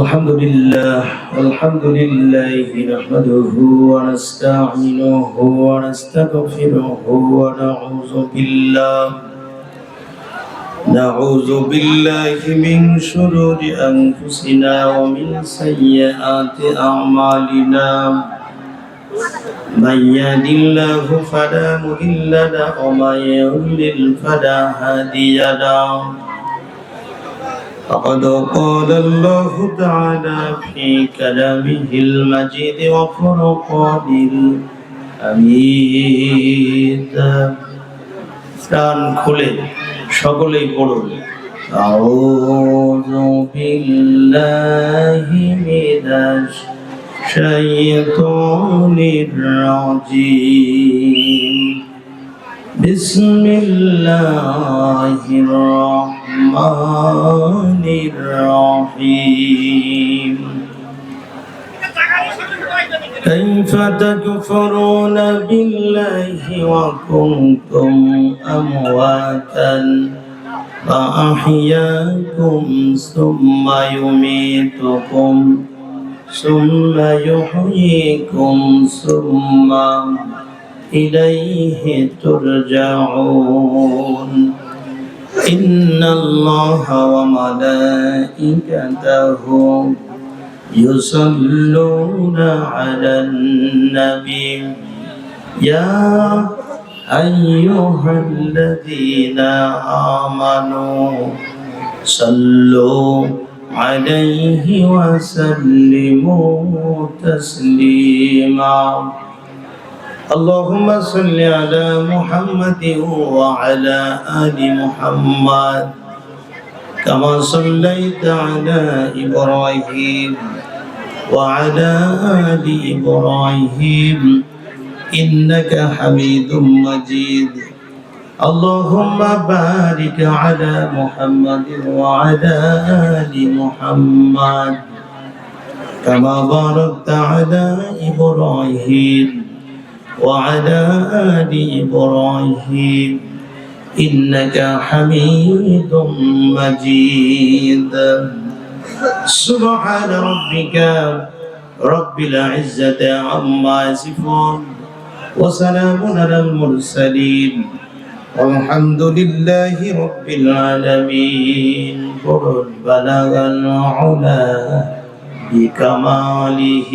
الحمد لله نحمده ونستعينه ونستغفره ونعوذ بالله من شرور أنفسنا ومن سيئات أعمالنا من يهد الله فلا مضل له ومن يضلل فلا هادي له فقد قال الله تعالى في كلامه المجيد وفرقانه الحميد প্রাণ খুলে সকলেই পড়ুন আউযু বিল্লাহি মিনাশ শাইতানির রাজীম বিসমিল্লাহির রহমানির রহিম كيف تكفرون بالله وكنتم أمواتا فأحياكم ثم يميتكم ثم يحييكم ثم إليه ترجعون إن الله وملائكته يصلون على النبي يا أيها الذين آمنوا صلوا عليه وسلموا تسليما اللهم صل على محمد وعلى آل محمد كما صليت على إبراهيم وعلى آل إبراهيم إنك حميد مجيد اللهم بارك على محمد وعلى آل محمد كما باركت على إبراهيم وعلى آل إبراهيم إنك حميد مجيد سبحان ربك رب العزة عما يصفون وسلام على المرسلين والحمد لله رب العالمين قل بلغ العلا بكماله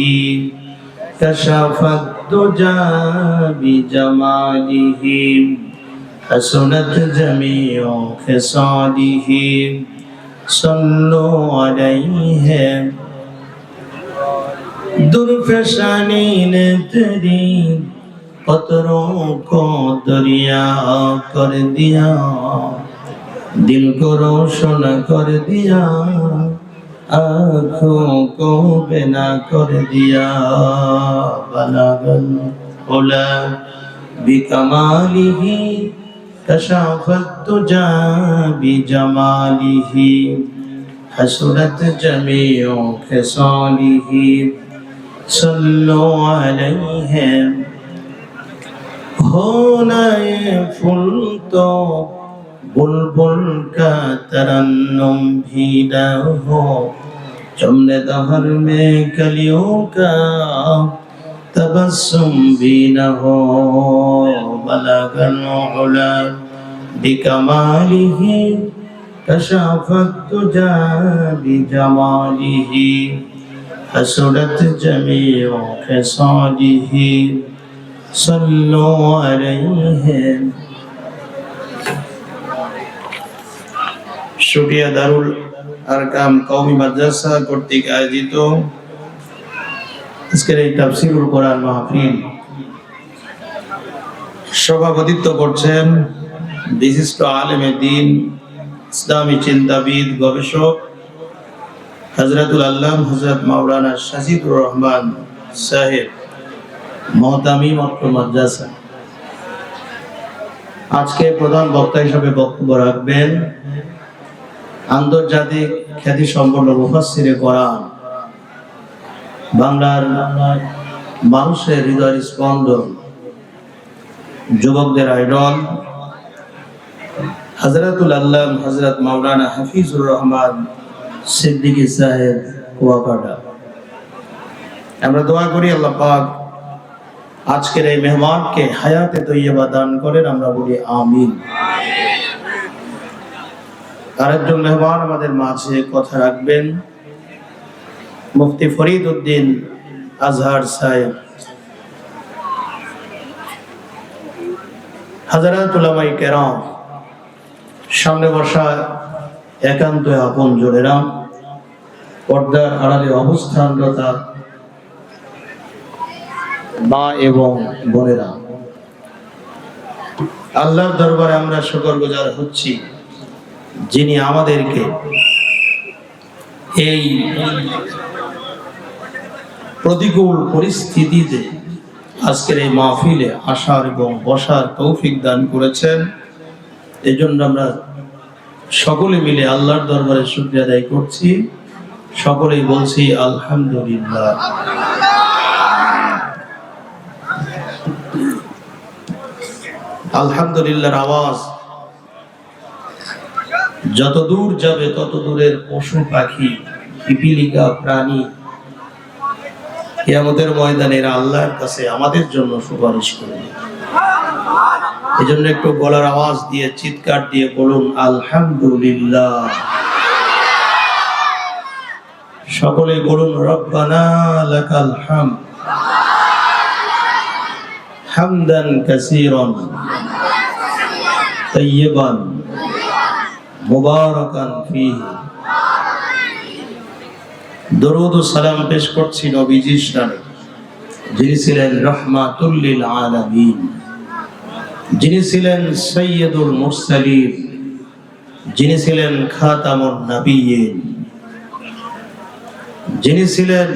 كشف الدجى بجماله حسنت جميع خصاله صلوا عليه درفشانی نے تیری قطروں کو دریا کر دیا دل کو روشن کر دیا آنکھوں کو بنا کر دیا بلغ العلا بکمالہ كشف الدجى بجماله حسنت جميع خصاله صلوا عليه ہونا یہ پھول تو بلبل کا ترنم بھی نہ ہو چمن دہر میں کلیوں کا تبسم بھی نہ ہو بلغ العلا بکمالہ کشف الدجى بجمالہ حسنت جميع خصاله صلوا عليه শুটিয়া দারুল আরকাম কওমি মাদ্রাসা কর্তৃক আয়োজিত আজকের এই তাফসীরুল কোরআন মাহফিল সভাপতিত্ব করছেন বিশিষ্ট আলেমে দ্বীন ইসলামী চিন্তাবিদ গবেষক হযরতুল আল্লাম হযরত মাওলানা সাজিদুর রহমান সাহেব মহতামি মক্ক মাদ্রাসা। আজকে প্রধান বক্তা হিসেবে বক্তব্য রাখবেন আন্তর্জাতিক খ্যাতি সম্পন্ন মুফাসসিরে কোরআন, বাংলার মানুষের হৃদয়ের স্পন্দন, যুবকদের আইডল হযরতুল আল্লাম হযরত মাওলানা হাফিজুর রহমান সিদ্দিকী সাহেব কুয়াকাটা। আমরা দোয়া করি আল্লাহ পাক আজকের এই মেহমানকে হায়াতে তৈয়বা দান করেন, আমরা বলি আমিন। আরেকজন মেহমান আমাদের মাঝে কথা রাখবেন, মুফতি ফরিদ উদ্দিন আজহার সাহেব। হাজারাত উলামায়ে কেরাম, সামনে বসা একান্ত আপন জনেরা, পর্দার আড়ালে অবস্থানরত মা এবং বোনেরা, আল্লাহর দরবারে আমরা শুকরগুজার হচ্ছি যিনি আমাদেরকে এই প্রতিকূল পরিস্থিতিতে আজকের এই মাহফিলে আসার এবং বসার তৌফিক দান করেছেন। এই জন্য আমরা সকলে মিলে আল্লাহর দরবারে শুকরিয়া আদায় করছি, সকলেই বলছি আলহামদুলিল্লাহ। আলহামদুলিল্লাহর আওয়াজ যত দূর যাবে তত দূরের পশু পাখি পিপিলিকা প্রাণী কিয়ামতের ময়দানে আল্লাহর কাছে আমাদের জন্য সুপারিশ করবে। এই জন্য একটু গলার আওয়াজ দিয়ে চিৎকার দিয়ে বলুন আলহামদুলিল্লাহ। সকলে বলুন রব্বানা লাকাল হামদ হামদান কাসীরান তাইয়িবান মুবারাকান ফীহি। দরুদ ও সালাম পেশ করছি নবীজির শানে, যিনি ছিলেন রাহমাতুল লিল আলামিন, যিনি ছিলেন সাইয়্যিদুল মুরসালিন, যিনি ছিলেন খাতামুন নবিয়্যিন, যিনি ছিলেন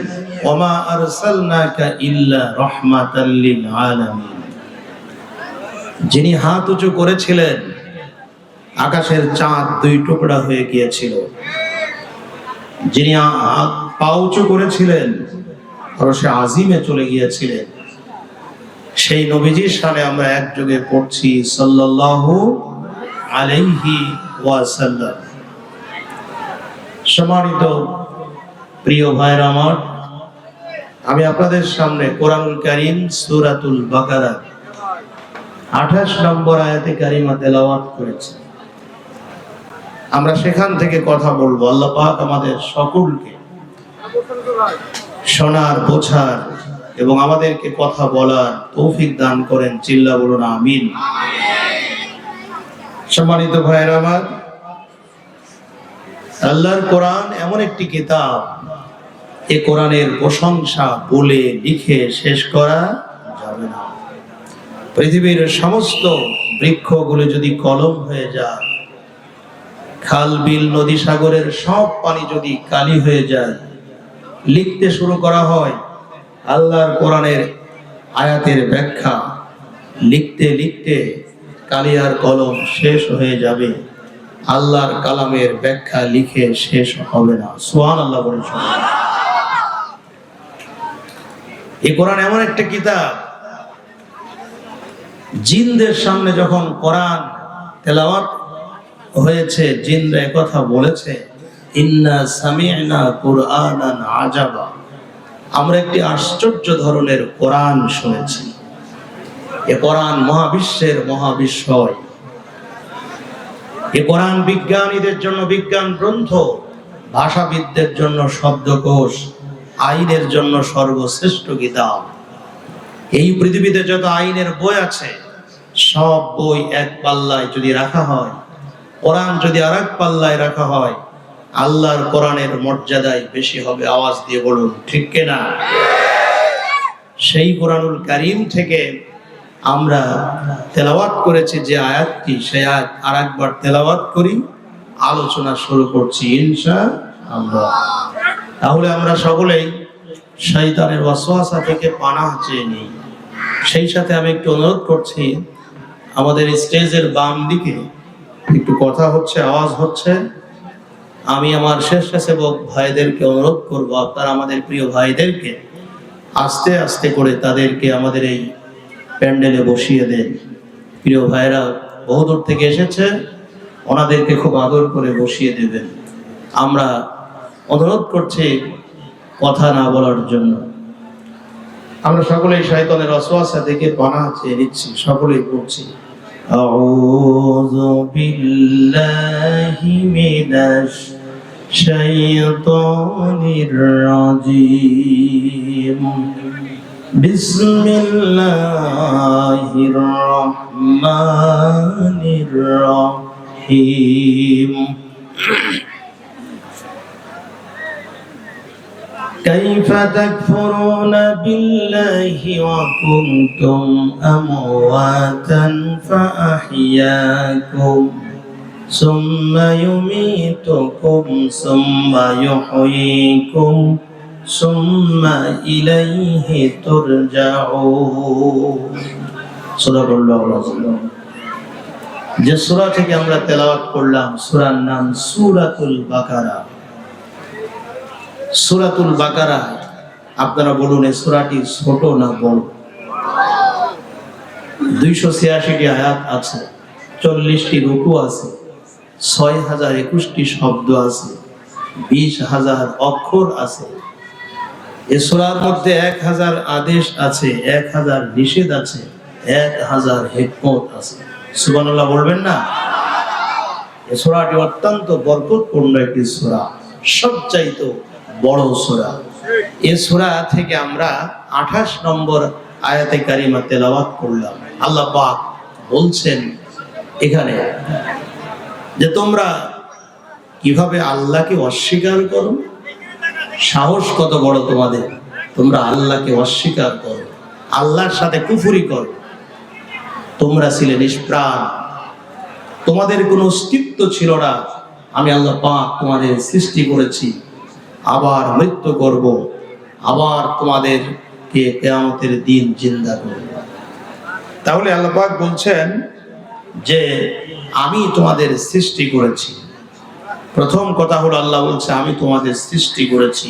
ওমা আরসালনাকা ইল্লা রাহমাতাল লিল আলামিন, যিনি হাত উঁচু করেছিলেন আকাশের চাঁদ দুই টুকরা হয়ে গিয়েছিল, যিনি পা উঁচু করেছিলেন আরশে আজিমে চলে গিয়েছিলেন, সেই নবীজির শানে আমরা একযোগে পড়ছি সাল্লাল্লাহু আলাইহি ওয়াসাল্লাম। সম্মানিত প্রিয় ভাইরা আমার, আমি আপনাদের সামনে কোরআনুল কারীম সূরাতুল বাকারা 28 নম্বর আয়াতে কারিমা তেলাওয়াত করেছি। আমরা সেখান থেকে কথা বলবো। আল্লাহ পাক আমাদের সকলকে শোনার, বোঝার এবং আমাদেরকে কথা বলার তৌফিক দান করেন। চিল্লা বলুন আমিন। সম্মানিত ভাইরা আমার, আল্লাহর কোরআন এমন একটি কিতাব, এই কোরআনের প্রশংসা বলে লিখে শেষ করা যাবে না। পৃথিবীর সমস্ত বৃক্ষগুলো যদি কলম হয়ে যায়, খাল বিল নদী সাগরের সব পানি যদি কালি হয়ে যায়, লিখতে শুরু করা হয় আল্লাহর কোরআনের আয়াতের ব্যাখ্যা, লিখতে লিখতে কালিয়ার কলম শেষ হয়ে যাবে, আল্লাহর কালামের ব্যাখ্যা লিখে শেষ হবে না। সুবহানাল্লাহ বলেন। এই কোরআন এমন একটা কিতাব, জিনদের সামনে যখন কোরআন তেলাওয়াত হয়েছে, জিনরা কথা বলেছে, ইন্না সামি'না কুরআনান আজাবা, আমরা একটি আশ্চর্য ধরনের কোরআন শুনেছি। এ কোরআন মহাবিশ্বের মহাবিস্ময়। এ কোরআন বিজ্ঞানীদের জন্য বিজ্ঞান গ্রন্থ, ভাষাবিদদের জন্য শব্দকোষ, আইনের জন্য সর্বশ্রেষ্ঠ কিতাব। এই পৃথিবীতে যত আইনের বই আছে, সব বই এক পাল্লায় যদি রাখা হয়, কোরআন যদি আরেক পাল্লায় রাখা হয়, আল্লাহর কোরআনের মর্যাদায় বেশি হবে। আওয়াজ দিয়ে বলুন ঠিক কিনা? সেই কোরআনুল কারীম থেকে আমরা তেলাওয়াত করেছি যে আয়াতটি, সেই আয়াত আরেকবার তেলাওয়াত করি, আলোচনা শুরু করছি ইনশাআল্লাহ। তাহলে আমরা সকলেই শয়তানের ওয়াসওয়াসা থেকে পানাহ চেয়ে নিই। সেই সাথে আমি একটু অনুরোধ করছি, আমাদের স্টেজের বাম দিকে একটু কথা হচ্ছে, আওয়াজ হচ্ছে। আমি আমার স্বেচ্ছাসেবক ভাইদেরকে অনুরোধ করব, আপনারা আমাদের প্রিয় ভাইদেরকে আস্তে আস্তে করে তাদেরকে আমাদের এই প্যান্ডেলে বসিয়ে দেন। প্রিয় ভাইরা বহুদূর থেকে এসেছে, ওনাদেরকে খুব আদর করে বসিয়ে দেবেন। আমরা অনুরোধ করছি কথা না বলার জন্য। আমরা সকলেই শয়তানের ওয়াসওয়াসা থেকে পানাহ চেয়ে নিচ্ছি, সকলেই পড়ছি আউযু বিল্লাহি মিনাশ শাইতানির রাজীম বিসমিল্লাহির রহমানির রহিম كيف تكفرون بالله وكنتم أمواتا فأحياكم ثم يميتكم ثم يحييكم ثم إليه ترجعون صدق الله العظيم। যে সূরা থেকে আমরা তেলাওয়াত করলাম সূরার নাম সূরাতুল বাকারা। সূরাতুল বাকারা, আপনারা বলুন এই সূরাটি ছোট না বড়? 286টি আয়াত আছে, 40টি রুকু আছে, 6021টি শব্দ আছে, 20,000 অক্ষর আছে। এই সূরার মধ্যে 1000 আদেশ আছে, 1000 নিষেধ আছে, 1000 হিকমত আছে। সুবহানাল্লাহ বলবেন না? এই সূরাটি অত্যন্ত বরকতপূর্ণ একটি সূরা, সবচাইতে বড় সূরা। এই সূরা থেকে আমরা 28 নম্বর আয়াতে কারিমা তেলাওয়াত করলাম। আল্লাহ পাক বলছেন এখানে যে তোমরা কিভাবে আল্লাহকে অস্বীকার করো, সাহস কত বড় তোমাদের, তোমরা আল্লাহকে অস্বীকার করো, আল্লাহর সাথে কুফরি করো। তোমরা ছিলে নিষ্প্রাণ, তোমাদের কোনো অস্তিত্ব ছিল না। আমি আল্লাহ পাক তোমাদের সৃষ্টি করেছি, আবার মৃত্যু করব, আবার তোমাদেরকে কিয়ামতের দিন জিন্দা করব। তাহলে আল্লাহ পাক বলছেন যে আমি তোমাদের সৃষ্টি করেছি। প্রথম কথা হলো আল্লাহ বলছে আমি তোমাদের সৃষ্টি করেছি,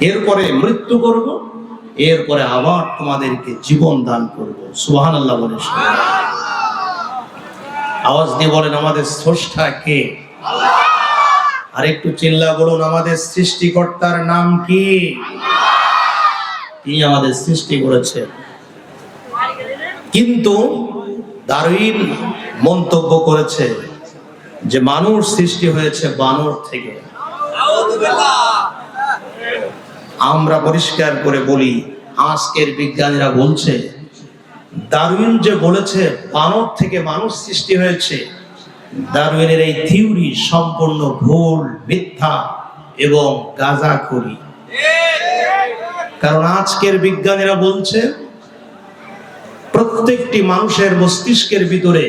এরপরে মৃত্যু করব, এরপরে আবার তোমাদেরকে জীবন দান করব। সুবহানাল্লাহ বলে আওয়াজ দিয়ে বলেন আমাদের স্রষ্টা কে? আল্লাহ। আর একটু চিল্লা বলুন আমাদের সৃষ্টিকর্তার নাম কি? তিনি আমাদের সৃষ্টি করেছেন। কিন্তু দারউইন মন্তব্য করেছে যে মানুষ সৃষ্টি হয়েছে বানর থেকে। আমরা পরিষ্কার করে বলি আজকের বিজ্ঞানীরা বলছে দারউইন যে বলেছে বানর থেকে মানুষ সৃষ্টি হয়েছে, দারউইনের এই থিওরি সম্পূর্ণ ভুল, মিথ্যা এবং গাঁজাখুরি। কারণ আজকের বিজ্ঞানীরা বলছে প্রত্যেকটি মানুষের মস্তিষ্কের ভিতরে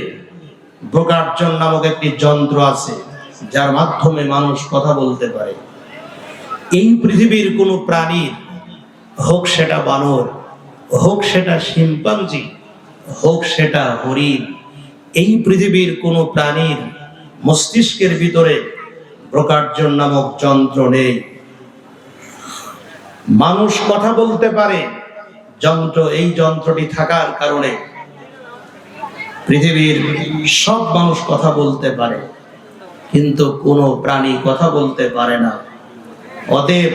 ব্রোকার্জন নামক একটি যন্ত্র আছে যার মাধ্যমে মানুষ কথা বলতে পারে। এই পৃথিবীর কোনো প্রাণীর, হোক সেটা বানর, হোক সেটা শিম্পাঞ্জি, হোক সেটা হরিণ, এই পৃথিবীর কোনো প্রাণীর মস্তিষ্কের ভিতরে ব্রোকার্জন নামক যন্ত্র নেই। মানুষ কথা বলতে পারে যন্ত্র, এই যন্ত্রটি থাকার কারণে পৃথিবীর সব মানুষ কথা বলতে পারে, কিন্তু কোনো প্রাণী কথা বলতে পারে না। অতএব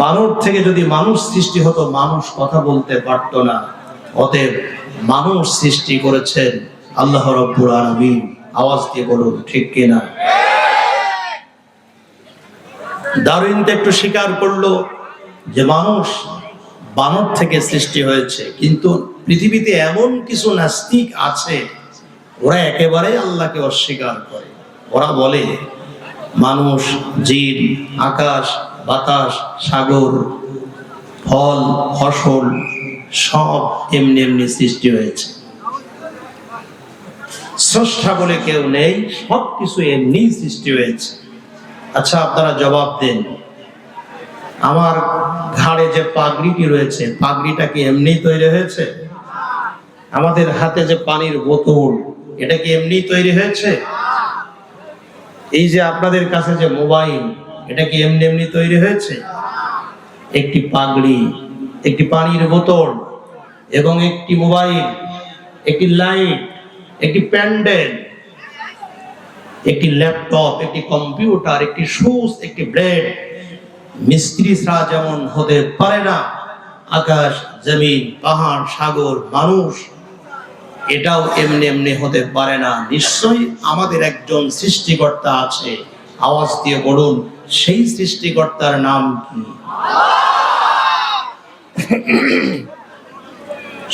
বানর থেকে যদি মানুষ সৃষ্টি হতো, মানুষ কথা বলতে পারত না। অতএব মানুষ সৃষ্টি করেছেন আল্লাহ রাব্বুল আলামিন। আওয়াজ দিয়ে বলুন ঠিক কিনা? দারউইন তো একটু স্বীকার করলো যে মানুষ বানর থেকে সৃষ্টি হয়েছে, কিন্তু পৃথিবীতে এমন কিছু নাস্তিক আছে ওরা একেবারে আল্লাহকে অস্বীকার করে। ওরা বলে মানুষ, জিন, আকাশ, বাতাস, সাগর, ফল, ফসল সব এমনি এমনি সৃষ্টি হয়েছে, স্রষ্টা বলে কেউ নেই, সবকিছু এমনি সৃষ্টি হয়েছে। আচ্ছা আপনারা জবাব দেন, আমার ঘাড়ে যে পাগড়িটি রয়েছে, পাগড়িটা কি এমনি তৈরি হয়েছে? আমাদের হাতে যে পানির বোতল, এটা কি এমনি তৈরি হয়েছে? এই যে আপনাদের কাছে যে মোবাইল, এটা কি এমনি এমনি তৈরি হয়েছে? একটি পাগড়ি, একটি পানির বোতল এবং একটি মোবাইল, একটি লাইট, একটি প্যান্ডেল, একটি ল্যাপটপ, একটি কম্পিউটার, একটি সুচ, একটি ব্লেড, মিস্ত্রি ছাড়া যেমন হতে পারে না, আকাশ জমিন পাহাড় সাগর মানুষ এটাও এমনি এমনি হতে পারে না। নিশ্চয়ই আমাদের একজন সৃষ্টিকর্তা আছে। আওয়াজ দিয়ে বলুন, সেই সৃষ্টিকর্তার নাম কি?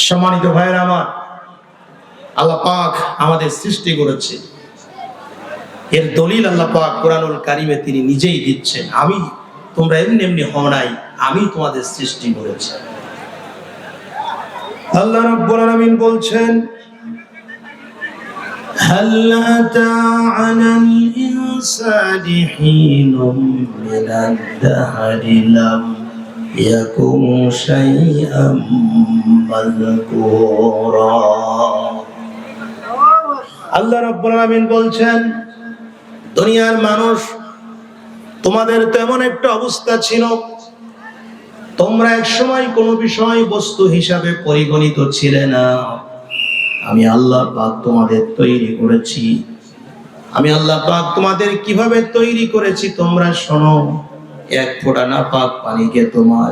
সম্মানিত ভাইয়েরা আমার, আল্লাহ পাক আমাদের সৃষ্টি করেছে, এর দলিল আল্লাহ পাক কোরআনুল কারিমে তিনি নিজেই দিচ্ছেন। তোমরা এমনি এমনি হও নাই, আমি তোমাদের সৃষ্টি করেছি। আল্লাহ রাব্বুল আলামিন বলছেন, হাল আতা আলাল ইনসানি হিনুম মিনাদ দাহরি লাম ইয়াকুন শাইআম মাযকুরা। আল্লাহ রাব্বুল আলামিন বলছেন, দুনিয়ার মানুষ, তোমাদের তেমন একটা অবস্থা ছিল, তোমরা এক সময় কোনো বিষয় বস্তু হিসাবে পরিগণিত ছিলে না। আমি আল্লাহ পাক তোমাদের তৈরি করেছি। আমি আল্লাহ পাক তোমাদের কিভাবে তৈরি করেছি তোমরা শোনো। এক ফোঁটা নাপাক পানিকে তোমার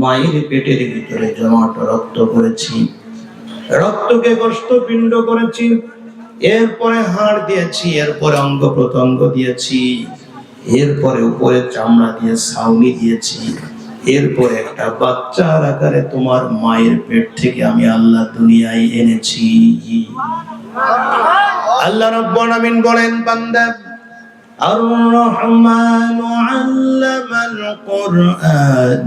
মায়ের পেটের ভিতরে জমাট রক্ত করেছি, রক্তকে গোশতপিণ্ড করেছি, এরপরে হাড় দিয়েছি, এরপরে অঙ্গ প্রত্যঙ্গ দিয়েছি, এরপরে উপরে চামড়া দিয়ে ছাউনি দিয়েছি, এরপরে একটা বাচ্চার আকারে তোমার মায়ের পেট থেকে আমি আল্লাহ দুনিয়ায় এনেছি। আল্লাহ রাব্বুল আলামিন বলেন, বান্দা, আর রহমানু আল্লামাল কুরআন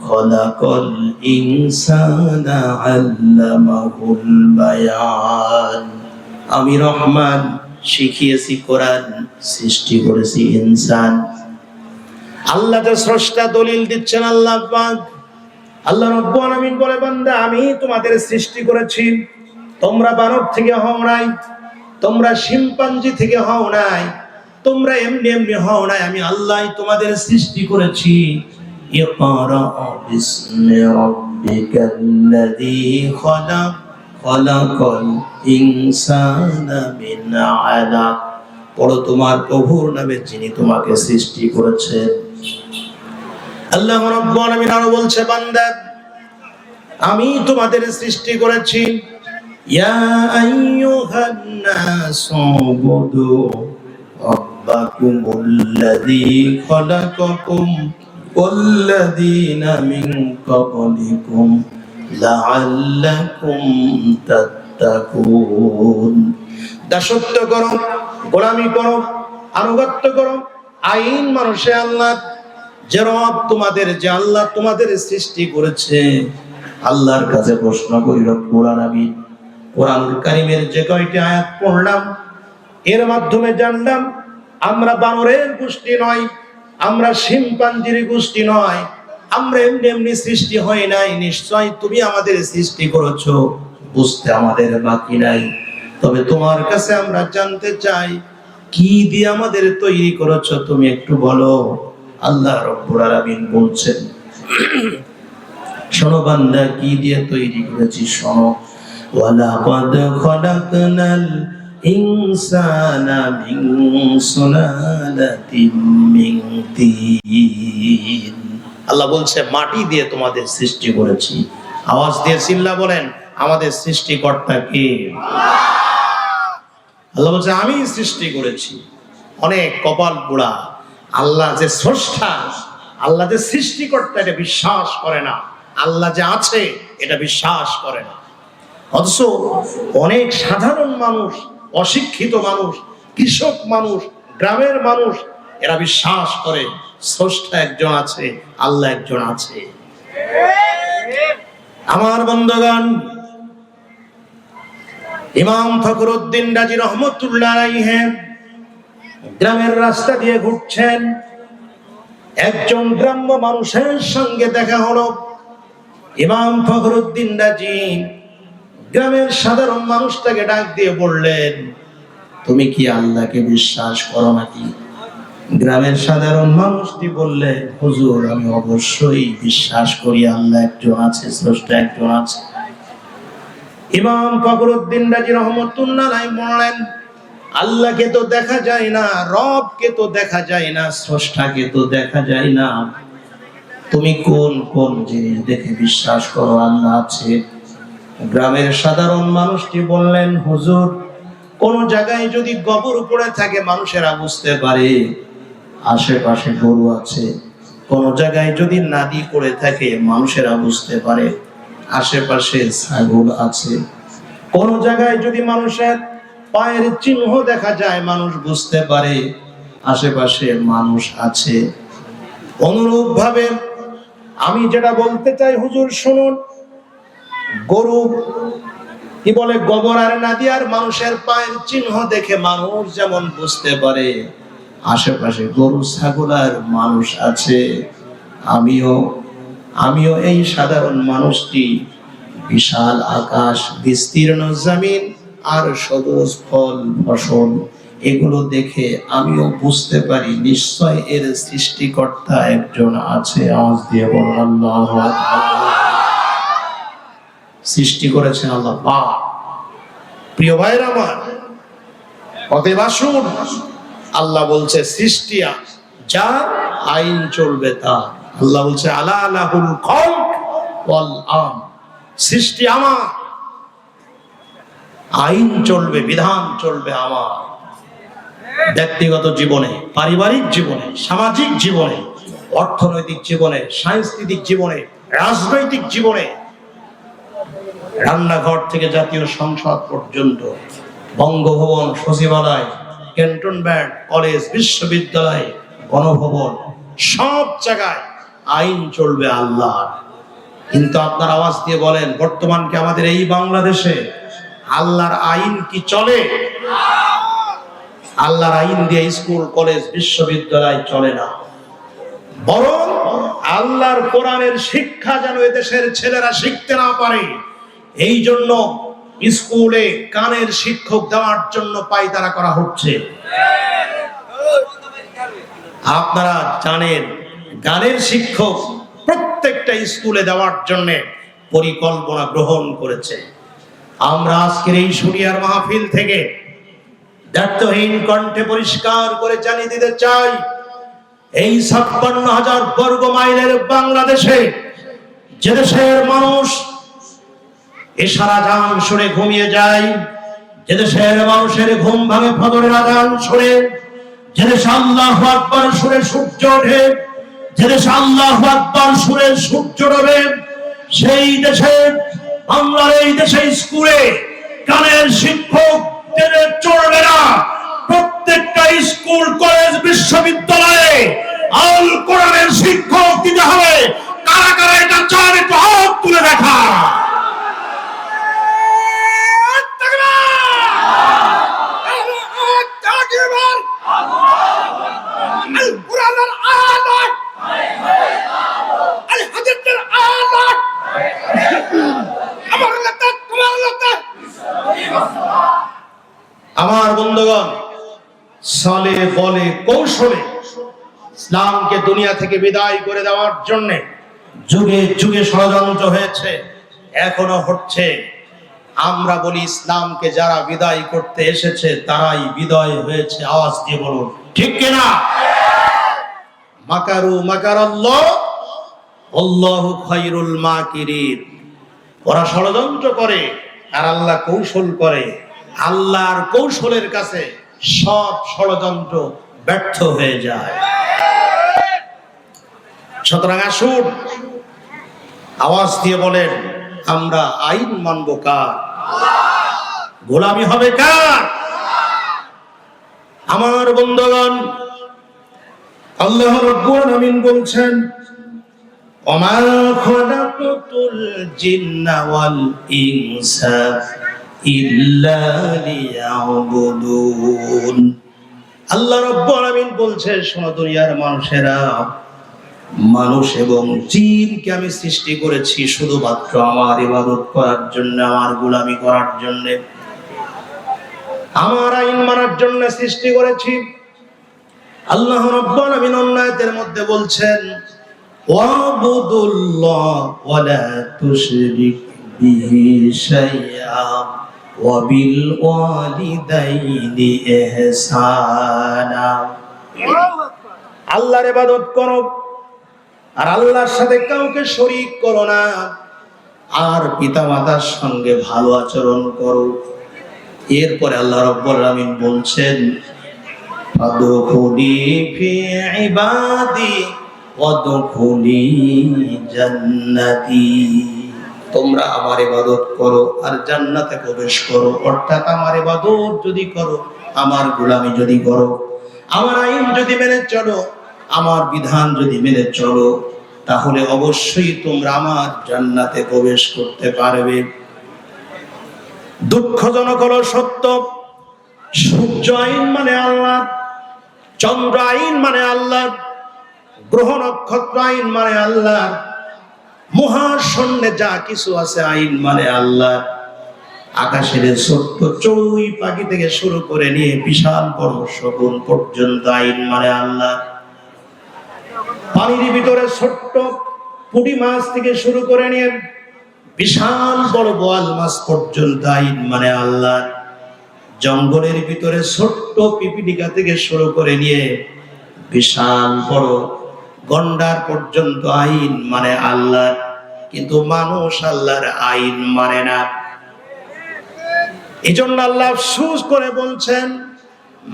খলাকাল ইনসানা আল্লামাহুল বায়ান। আমি রহমান, শিখিয়েছি কোরআন, সৃষ্টি করেছি ইনসান। আল্লাহ তো স্রষ্টা, দলিল দিচ্ছেন আল্লাহ পাক। আল্লাহ রাব্বুল আলামিন বলে, বান্দা, আমি তোমাদের সৃষ্টি করেছি। তোমরা বানর থেকে হও নাই, তোমরা শিম্পাঞ্জি থেকে হও নাই, তোমরা এমনি এমনি হও নাই। আমি আল্লাহই তোমাদের সৃষ্টি করেছি। ইকরা বিসমি রাব্বিকাল্লাযী খলাক খলাকাল ইনসানা মিন আলাক। পড়ো তোমার প্রভুর নামে, যিনি তোমাকে সৃষ্টি করেছেন। আল্লাহ রাব্বুল আলামিন আরো বলছে, বান্দা, আমি তোমাদের সৃষ্টি করেছি। ইয়া আইয়ুহান নাসু উবুদু রাব্বাকুমুল্লাযী খলাকাকুম ওয়াল্লাযীনা মিন ক্বাবলিকুম লাআল্লাকুম তাত্তাকুন। দাসত্ব করো, গোলামি করো, আনুগত্য করো, আইন মানুষে আল্লাহ যে রব তোমাদের, যে আল্লাহ তোমাদের সৃষ্টি করেছে, আল্লাহর কাছে প্রশ্ন করি। রব্বুল আলামিন কোরআনুল কারীমের যে কয়টি আয়াত পড়লাম, এর মাধ্যমে জানলাম আমরা বানরের গোষ্ঠী নয়, আমরা শিম্পাঞ্জির গোষ্ঠী নয়, আমরা এমনি এমনি সৃষ্টি হয় নাই। নিশ্চয় তুমি আমাদের সৃষ্টি করেছো, বুঝতে আমাদের বাকি নাই। তবে তোমার কাছে আমরা জানতে চাই, কি দিয়ে আমাদের তৈরি করেছো, তুমি একটু বলো। আল্লাহ রাব্বুল আলামিন বলছেন, শোনো বান্দা, কি দিয়ে তৈরি করেছি শোনো। ওয়ালাকাদ খলাকনাল ইনসানা মিন সুলালাতিন মিন তিন। আল্লাহ বলছে, মাটি দিয়ে তোমাদের সৃষ্টি করেছি। আওয়াজ দিয়ে চিল্লা বলেন, আমাদের সৃষ্টিকর্তা কে? আল্লাহ বলছে, আমি সৃষ্টি করেছি। অনেক কপাল পোড়া, আল্লাহ যে স্রষ্টা, আল্লাহ যে সৃষ্টিকর্তা, এটা বিশ্বাস করে না। আল্লাহ যে আছে এটা বিশ্বাস করে না। অথচ অনেক সাধারণ মানুষ, অশিক্ষিত মানুষ, কৃষক মানুষ, গ্রামের মানুষ, এরা বিশ্বাস করে স্রষ্টা একজন আছে, আল্লাহ একজন আছে। আমার বন্ধুগণ, ইমাম ফখরুদ্দিন রাজি রহমতুল্লাহ আলাইহি গ্রামের রাস্তা দিয়ে ঘুরছেন। একজন গ্রাম্য মানুষের সঙ্গে দেখা হলো। ইমাম ফখরুদ্দিন রাজি গ্রামের সাধারণ মানুষটাকে ডাক দিয়ে বললেন, তুমি কি আল্লাহকে বিশ্বাস করো নাকি? গ্রামের সাধারণ মানুষটি বললে, হুজুর, আমি অবশ্যই বিশ্বাস করি, আল্লাহ একজন আছে, স্রষ্টা একজন আছে। ইমাম ফখরুদ্দিন রাজি রহমতুল্লাহ আলাইহি বললেন, আল্লাহকে তো দেখা যায় না, রবকে তো দেখা যায় না, স্রষ্টাকে তো দেখা যায় না, তুমি কোন কোন জিনিস দেখে বিশ্বাস করো আল্লাহ আছে? গ্রামের সাধারণ মানুষটি বললেন, হুজুর, কোন জায়গায় যদি গোবর পড়ে থাকে মানুষেরা বুঝতে পারে আশেপাশে গরু আছে। কোন জায়গায় যদি নাদি পড়ে থাকে মানুষেরা বুঝতে পারে আশেপাশে ছাগল আছে। কোন জায়গায় যদি মানুষের পায়ের চিহ্ন দেখা যায় মানুষ বুঝতে পারে আশেপাশে মানুষ আছে। অনুরূপ ভাবে আমি যেটা বলতে চাই হুজুর শুনুন, গরু কি বলে, গোবর আর নাদি আর মানুষের পায়ের চিহ্ন দেখে মানুষ যেমন বুঝতে পারে আশেপাশে গরু ছাগল আর মানুষ আছে, আমিও এই সাধারণ মানুষটি বিশাল আকাশ, বিস্তীর্ণ জমিন আর সবুজ ফল ফসল এগুলো দেখে আমিও বুঝতে পারি নিশ্চয় এর সৃষ্টিকর্তা একজন আছে। আওয়াজ দিয়ে বলুন আল্লাহু আকবার। সৃষ্টি করেছেন আল্লাহ পাক। প্রিয় ভাইরা আমার, অতএব আসুন, আল্লাহ বলছে সৃষ্টি যা, আইন চলবে তা। আল্লাহ বলছে আলা লাহুল খালক ওয়াল আমর, সৃষ্টি আমার, আইন চলবে, বিধান চলবে আমার। ব্যক্তিগত জীবনে, পারিবারিক জীবনে, সামাজিক জীবনে, অর্থনৈতিক জীবনে, সাংস্কৃতিক জীবনে, রাজনৈতিক জীবনে, রান্নাঘর থেকে জাতীয় সংসদ পর্যন্ত, বঙ্গভবন, সচিবালয়, ক্যান্টনমেন্ট, কলেজ, বিশ্ববিদ্যালয়, গণভবন, সব জায়গায় আইন চলবে আল্লাহর। কিন্তু আপনার আওয়াজ দিয়ে বলেন, বর্তমান কি আমাদের এই বাংলাদেশে আল্লাহর আইন কি চলে? আল্লাহর আইন দিয়ে স্কুল, কলেজ, বিশ্ববিদ্যালয় চলে না, বরং আল্লাহর কোরআনের শিক্ষা যেন এদেশের ছেলেরা শিখতে না পারে এই জন্য স্কুলে গানের শিক্ষক দেওয়ার জন্য পায়তারা করা হচ্ছে। আপনারা জানেন, গানের শিক্ষক প্রত্যেকটা স্কুলে দেওয়ার জন্য পরিকল্পনা গ্রহণ করেছে। আমরা আজকের এই শুনিয়ার মাহফিল থেকে দায়িত্বহীন কণ্ঠে পরিষ্কার করে জানিয়ে দিতে চাই, এই ৫৬,০০০ বর্গ মাইলের বাংলাদেশে, যে দেশের মানুষ এশার আযান শুনে ঘুমিয়ে যায়, যে দেশের মানুষের ঘুম ভাঙে ফজরের আযান শুনে, যে দেশে আল্লাহু আকবার শুনে সূর্য ওঠে, যে দেশে আল্লাহু আকবার শুনে সূর্য ডোবে, সেই দেশে, বাংলার এই দেশে স্কুলে গানের শিক্ষক চলবে না। প্রত্যেকটা স্কুল, কলেজ, বিশ্ববিদ্যালয়ে আল কোরআনের শিক্ষক দিতে হবে। কারা কারা এটা চান একটু হাত তুলে দেখা। আমার বন্ধুগণ, ছলে বলে কৌশলে ইসলামকে দুনিয়া থেকে বিদায় করে দেওয়ার জন্য যুগে যুগে ষড়যন্ত্র হয়েছে, এখনো হচ্ছে। আমরা বলি ইসলামকে যারা বিদায় করতে এসেছে তারাই বিদায় হয়েছে। আওয়াজ দিয়ে বলুন ঠিক কিনা? মাকারু মাকারাল্লাহ আল্লাহু খায়রুল মাকিরিন। ওরা ষড়যন্ত্র করে আর আল্লাহ কৌশল করে। আল্লাহর কৌশলের কাছে সব ষড়যন্ত্র ব্যর্থ হয়ে যায়। সুতরাং আসুন, আওয়াজ দিয়ে বলেন, আমরা আইন মানব কার? গোলামি হবে কার? আমার বন্ধুগণ, আল্লাহ রাব্বুল আলামিন বলছেন, ওমা খালাকাতুল জিন্না ওয়াল ইনসা ইল্লা লিয়াবুদুন। আল্লাহ রাব্বুল আলামিন বলছে, শোনো দুনিয়ার মানুষেরা, মানুষ এবং জিনকে আমি সৃষ্টি করেছি শুধুমাত্র আমার ইবাদত করার জন্য, আমার গোলামি করার জন্য, আমার আইন মানার জন্য সৃষ্টি করেছি। আল্লাহ রাব্বুল আলামিন অন্য আয়াতের মধ্যে বলছেন, ওয়াবুদুল্লাহ ওয়া লা তুশরিক বিহি শাইআ ওয়া বিল ওয়ালিদাইনি ইহসানা। আল্লাহর ইবাদত করো, আর আল্লাহর সাথে কাউকে শরীক করো না, আর পিতামাতার সঙ্গে ভালো আচরণ করো। এরপরে আল্লাহ রাব্বুল আলামিন বলছেন, ফাদখুলি ফি ইবাদি ওয়াদখুলি জান্নাতি, তোমরা আমার ইবাদত করো আর জান্নাতে প্রবেশ করো। অর্থাৎ আমার ইবাদত যদি করো, আমার গোলামি যদি করো, আমার আইন যদি মেনে চলো, আমার বিধান যদি মেনে চলো, তাহলে অবশ্যই তোমরা আমার জান্নাতে প্রবেশ করতে পারবে। দুঃখজনক হলো সত্য, সূর্য আইন মানে আল্লাহ, চন্দ্র আইন মানে আল্লাহ, গ্রহ নক্ষত্র আইন মানে আল্লাহ, মহাশূন্যে যা কিছু আছে আইন মানে আল্লাহ, আকাশের ছোট্ট চড়ুই পাখি থেকে শুরু করে নিয়ে বিশাল বড় শগুন পর্যন্ত আইন মানে আল্লাহ, পানির ভিতরে ছোট্ট পুঁটি মাছ থেকে শুরু করে নিয়ে বিশাল বড় বোয়াল মাছ পর্যন্ত আইন মানে আল্লাহ, জঙ্গলের ভিতরে ছোট্ট পিপিলিকা থেকে শুরু করে নিয়ে বিশাল বড় গন্ডার পর্যন্ত আইন মানে আল্লাহ। কিন্তু মানুষ আল্লাহর আইন মানে না। এজন্য আল্লাহ আফসোস করে বলছেন,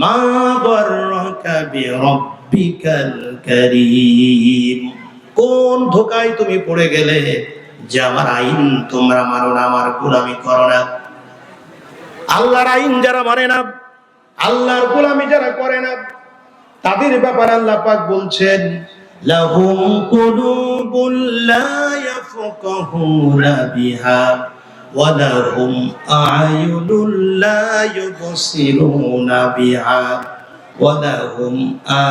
মা গররাকা বিরাব্বিকাল কারীম, কোন ধোকায় তুমি পড়ে গেলে যে আমার আইন তোমরা মানো না, আমার গোলামি করো না। আল্লাহর আইন যারা মানে না, আল্লাহর গোলামি যারা করে না, তাদের ব্যাপারে আল্লাহ পাক বলছেন, লাহুম কুলুবুল লা ইয়াফকাহুনা বিহা ওয়া লাহুম আ'য়ুনুল লা ইউবসিরুনা বিহা ওয়া লাহুম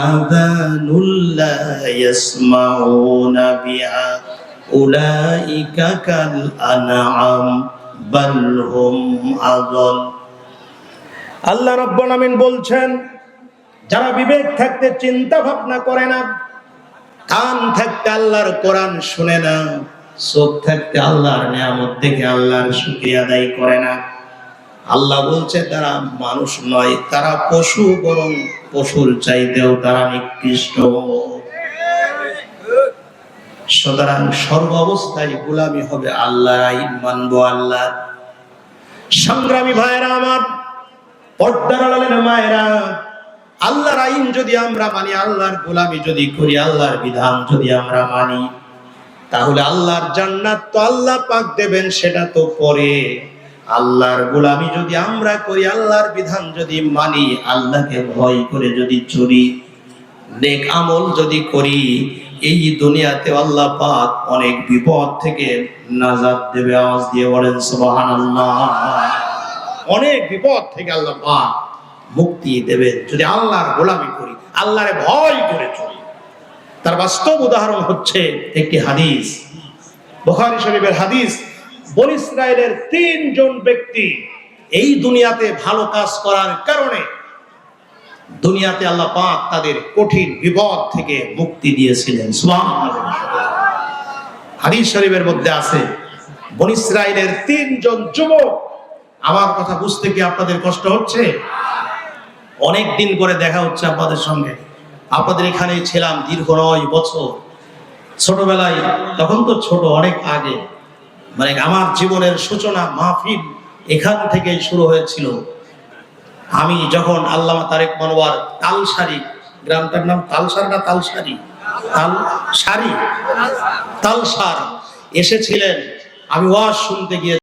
আযানুল লা ইয়াসমাউনা বিহা উলাইকা কাল আনআম বাল হুম আযাল। আল্লাহ রাব্বুল আমিন বলছেন, যারা বিবেক থাকতে চিন্তা ভাবনা করে না, কান থাকতে আল্লাহর কোরআন শুনে না, চোখ থাকতে আল্লাহর নিয়ামত দেখে আল্লাহর শুকরিয়া আদায় করে না, আল্লাহ বলছে তারা মানুষ নয়, তারা পশু, বরং পশুর চাইতেও তারা নিকৃষ্ট। সুতরাং সর্ব অবস্থায় গোলামি হবে আল্লাহর আইন মানবো আল্লাহ। সংগ্রামী ভাইরা আমার, পর্দার আড়ালের মায়েরা, আল্লাহর আইন যদি আমরা মানি, আল্লাহর গোলামি যদি করি, আল্লাহর বিধান যদি আমরা মানি, তাহলে আল্লাহর জান্নাত তো আল্লাহ পাক দেবেন, সেটা তো পরে। আল্লাহর গোলামি যদি আমরা করি, আল্লাহর বিধান যদি মানি, আল্লাহকে ভয় করে যদি চলি, নেক আমল যদি করি, এই দুনিয়াতে আল্লাহ পাক অনেক বিপদ থেকে নাজাত দেবে। আওয়াজ দিয়ে বলেন সুবহানাল্লাহ। অনেক বিপদ থেকে আল্লাহ পাক মুক্তি দেবেন যদি আল্লাহর গোলামি করি, আল্লাহরে ভয় করে চলি। তার বাস্তব উদাহরণ হচ্ছে একটি হাদিস, বুখারী শরীফের হাদিস। বনী ইসরাইলের 3 জন ব্যক্তি এই দুনিয়াতে ভালো কাজ করার কারণে দুনিয়াতে আল্লাহ পাক তাদের কঠিন বিপদ থেকে মুক্তি দিয়েছিলেন। সুবহানাল্লাহ। হাদিস শরীফের মধ্যে আছে, বনী ইসরাইলের 3 জন যুবক। আমার কথা বুঝতে কি আপনাদের কষ্ট হচ্ছে? অনেক দিন করে দেখা হচ্ছে আপনাদের সঙ্গে, আপনাদের এখানেই ছিলাম দীর্ঘ 9 বছর। ছোটবেলায়, তখন তো ছোট, অনেক আগে, মানে আমার জীবনের সূচনা মাহফিল এখান থেকেই শুরু হয়েছিল। আমি যখন আল্লামা তারেক মনোয়ার তালসারি, গ্রামটার নাম তালসার না তালসারি, তালসারি, তালসার এসেছিলেন, আমি ওয়াজ শুনতে গিয়ে